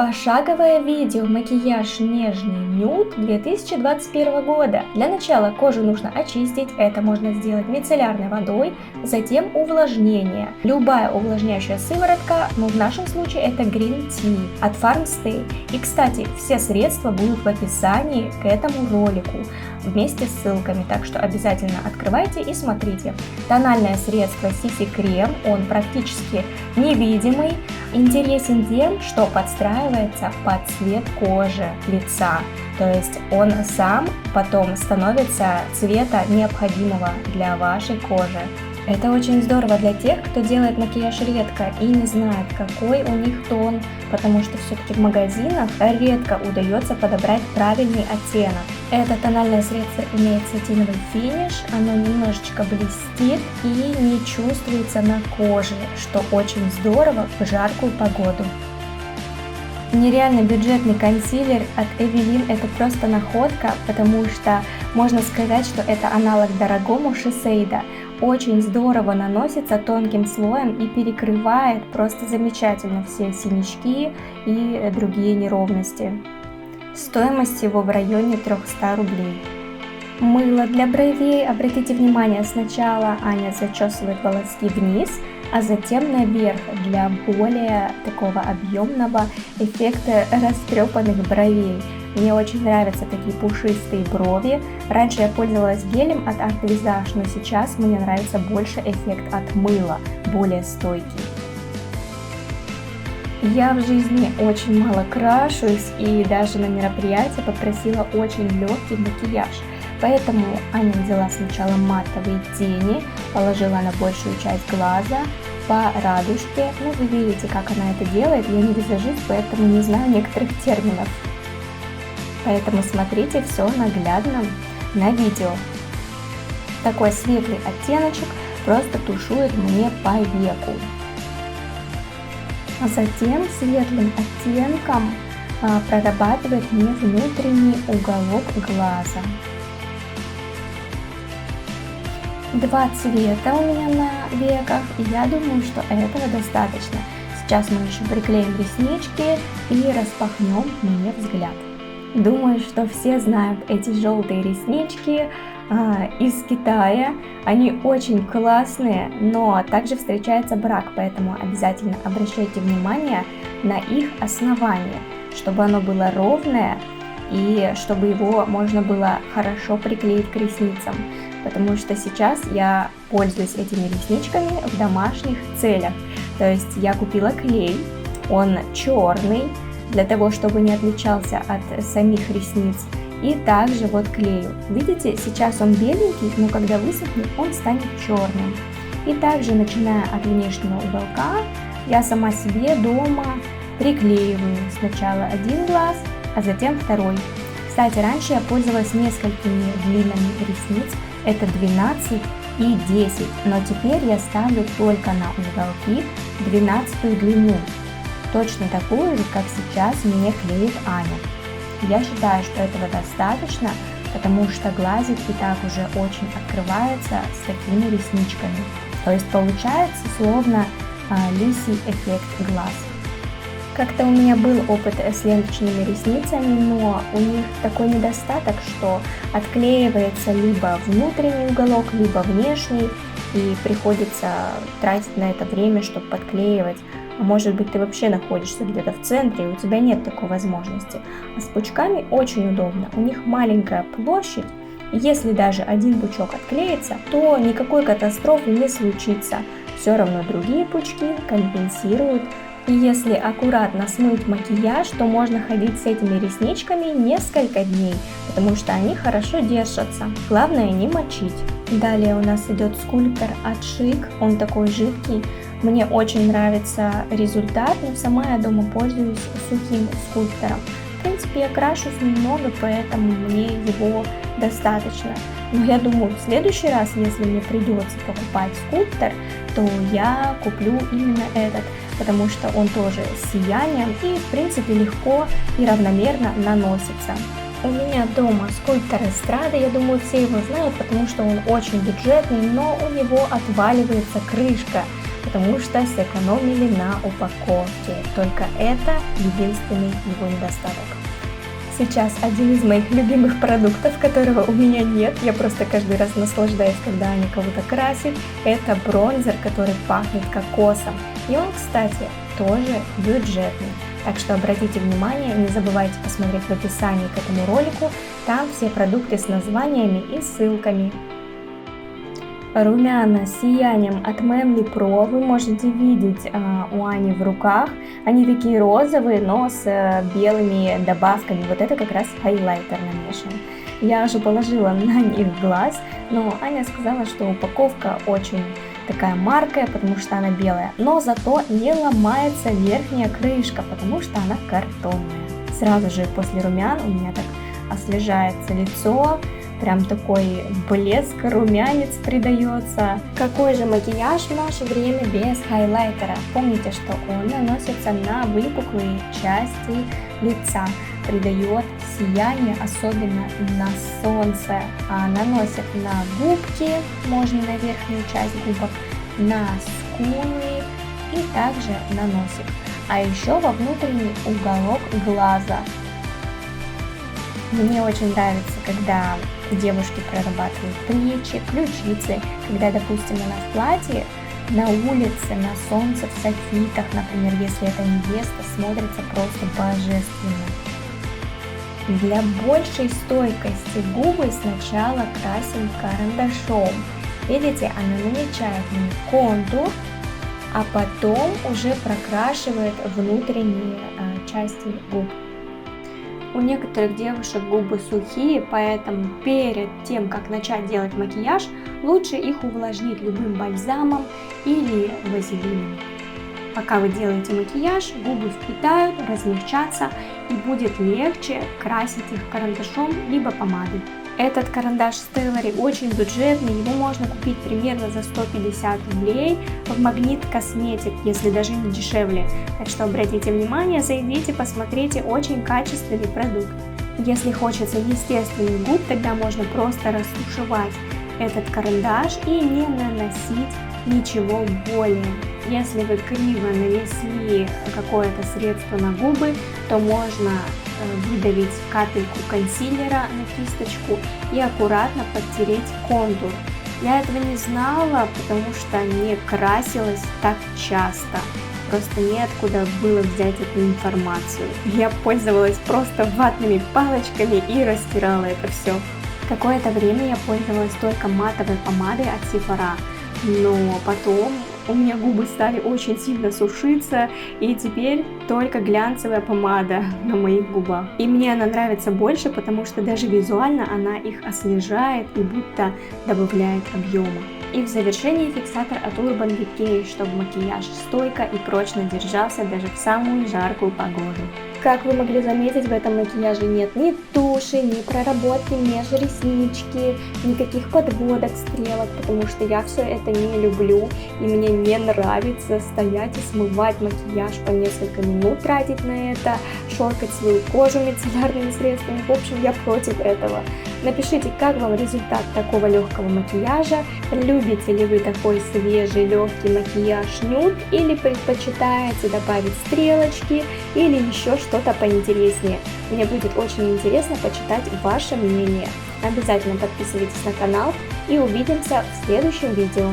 Пошаговое видео макияж нежный нюд 2021 года. Для начала кожу нужно очистить, это можно сделать мицеллярной водой, затем увлажнение. Любая увлажняющая сыворотка, но в нашем случае это Green Tea от Farmstay. И, кстати, все средства будут в описании к этому ролику вместе с ссылками, так что обязательно открывайте и смотрите. Тональное средство CC Крем, он практически невидимый, интересен тем, что подстраивается под цвет кожи лица, то есть он сам потом становится цвета необходимого для вашей кожи. Это очень здорово для тех, кто делает макияж редко и не знает, какой у них тон, потому что все-таки в магазинах редко удается подобрать правильный оттенок. Это тональное средство имеет сатиновый финиш, оно немножечко блестит и не чувствуется на коже, что очень здорово в жаркую погоду. Нереально бюджетный консилер от Эвелин — это просто находка, потому что можно сказать, что это аналог дорогому Шисейда. Очень здорово наносится тонким слоем и перекрывает просто замечательно все синячки и другие неровности. Стоимость его в районе 300 рублей. Мыло для бровей. Обратите внимание, сначала Аня зачесывает волоски вниз, а затем наверх для более такого объемного эффекта растрепанных бровей. Мне очень нравятся такие пушистые брови. Раньше я пользовалась гелем от Art Visage, но сейчас мне нравится больше эффект от мыла, более стойкий. Я в жизни очень мало крашусь и даже на мероприятии попросила очень легкий макияж. Поэтому Аня взяла сначала матовые тени, положила на большую часть глаза по радужке. Ну, вы видите, как она это делает. Я не визажист, поэтому не знаю некоторых терминов. Поэтому смотрите все наглядно на видео. Такой светлый оттеночек просто тушует мне по веку. А затем светлым оттенком прорабатывает мне внутренний уголок глаза. Два цвета у меня на веках, и я думаю, что этого достаточно. Сейчас мы еще приклеим реснички и распахнем мне взгляд. Думаю, что все знают эти желтые реснички из Китая. Они очень классные, но также встречается брак, поэтому обязательно обращайте внимание на их основание, чтобы оно было ровное и чтобы его можно было хорошо приклеить к ресницам. Потому что сейчас я пользуюсь этими ресничками в домашних целях. То есть я купила клей, он черный, для того, чтобы не отличался от самих ресниц. И также вот клею. Видите, сейчас он беленький, но когда высохнет, он станет черным. И также, начиная от внешнего уголка, я сама себе дома приклеиваю сначала один глаз, а затем второй. Кстати, раньше я пользовалась несколькими длинами ресниц, это 12 и 10, но теперь я ставлю только на уголки 12 длину. Точно такую же, как сейчас мне клеит Аня. Я считаю, что этого достаточно, потому что глазик и так уже очень открывается с такими ресничками. То есть получается словно лисий эффект глаз. Как-то у меня был опыт с ленточными ресницами, но у них такой недостаток, что отклеивается либо внутренний уголок, либо внешний, и приходится тратить на это время, чтобы подклеивать. А может быть, ты вообще находишься где-то в центре, и у тебя нет такой возможности. А с пучками очень удобно, у них маленькая площадь, и если даже один пучок отклеится, то никакой катастрофы не случится. Все равно другие пучки компенсируют. И если аккуратно смыть макияж, то можно ходить с этими ресничками несколько дней, потому что они хорошо держатся. Главное не мочить. Далее у нас идет скульптор от Chic, он такой жидкий. Мне очень нравится результат, но сама я дома пользуюсь сухим скульптором. В принципе, я крашусь немного, поэтому мне его достаточно. Но я думаю, в следующий раз, если мне придется покупать скульптор, то я куплю именно этот, потому что он тоже с сиянием и, в принципе, легко и равномерно наносится. У меня дома скульптор Эстрада, я думаю, все его знают, потому что он очень бюджетный, но у него отваливается крышка. потому что сэкономили на упаковке. Только это единственный его недостаток. Сейчас один из моих любимых продуктов, которого у меня нет, я просто каждый раз наслаждаюсь, когда Аня кого-то красит, это бронзер, который пахнет кокосом. И он, кстати, тоже бюджетный. Так что обратите внимание, не забывайте посмотреть в описании к этому ролику, там все продукты с названиями и ссылками. Румяна с сиянием от Memly Pro вы можете видеть у Ани в руках. Они такие розовые, но с белыми добавками. Вот это как раз хайлайтер намешан. Я уже положила на них глаз, но Аня сказала, что упаковка очень такая маркая, потому что она белая. Но зато не ломается верхняя крышка, потому что она картонная. Сразу же после румян у меня так освежается лицо. Прям такой блеск, румянец придается. Какой же макияж в наше время без хайлайтера? Помните, что он наносится на выпуклые части лица, придает сияние, особенно на солнце. Наносят на губки, можно на верхнюю часть губок, на скулы и также на носик. А еще во внутренний уголок глаза. Мне очень нравится, когда девушки прорабатывают плечи, ключицы, когда, допустим, она в платье, на улице, на солнце, в софитах, например, если это невеста, смотрится просто божественно. Для большей стойкости губы сначала красим карандашом. Видите, она намечает контур, а потом уже прокрашивает внутренние части губ. У некоторых девушек губы сухие, поэтому перед тем, как начать делать макияж, лучше их увлажнить любым бальзамом или вазелином. Пока вы делаете макияж, губы впитают, размягчатся и будет легче красить их карандашом либо помадой. Этот карандаш Stellary очень бюджетный, его можно купить примерно за 150 рублей в Магнит Косметик, если даже не дешевле. Так что обратите внимание, зайдите, посмотрите, очень качественный продукт. Если хочется естественных губ, тогда можно просто растушевать этот карандаш и не наносить ничего более. Если вы криво нанесли какое-то средство на губы, то можно выдавить капельку консилера на кисточку и аккуратно подтереть контур. Я этого не знала, потому что не красилась так часто. Просто неоткуда было взять эту информацию. Я пользовалась просто ватными палочками и растирала это все. Какое-то время я пользовалась только матовой помадой от Sephora, но потом у меня губы стали очень сильно сушиться, и теперь только глянцевая помада на моих губах. И мне она нравится больше, потому что даже визуально она их освежает и будто добавляет объема. И в завершении фиксатор от Urban Decay, чтобы макияж стойко и прочно держался даже в самую жаркую погоду. Как вы могли заметить, в этом макияже нет ни туши, ни проработки межреснички, никаких подводок, стрелок, потому что я все это не люблю, и мне не нравится стоять и смывать макияж по несколько минут, тратить на это, шоркать свою кожу мицеллярными средствами. В общем, я против этого. Напишите, как вам результат такого легкого макияжа, любите ли вы такой свежий легкий макияж нюд, или предпочитаете добавить стрелочки, или еще что-то поинтереснее. Мне будет очень интересно почитать ваше мнение. Обязательно подписывайтесь на канал и увидимся в следующем видео.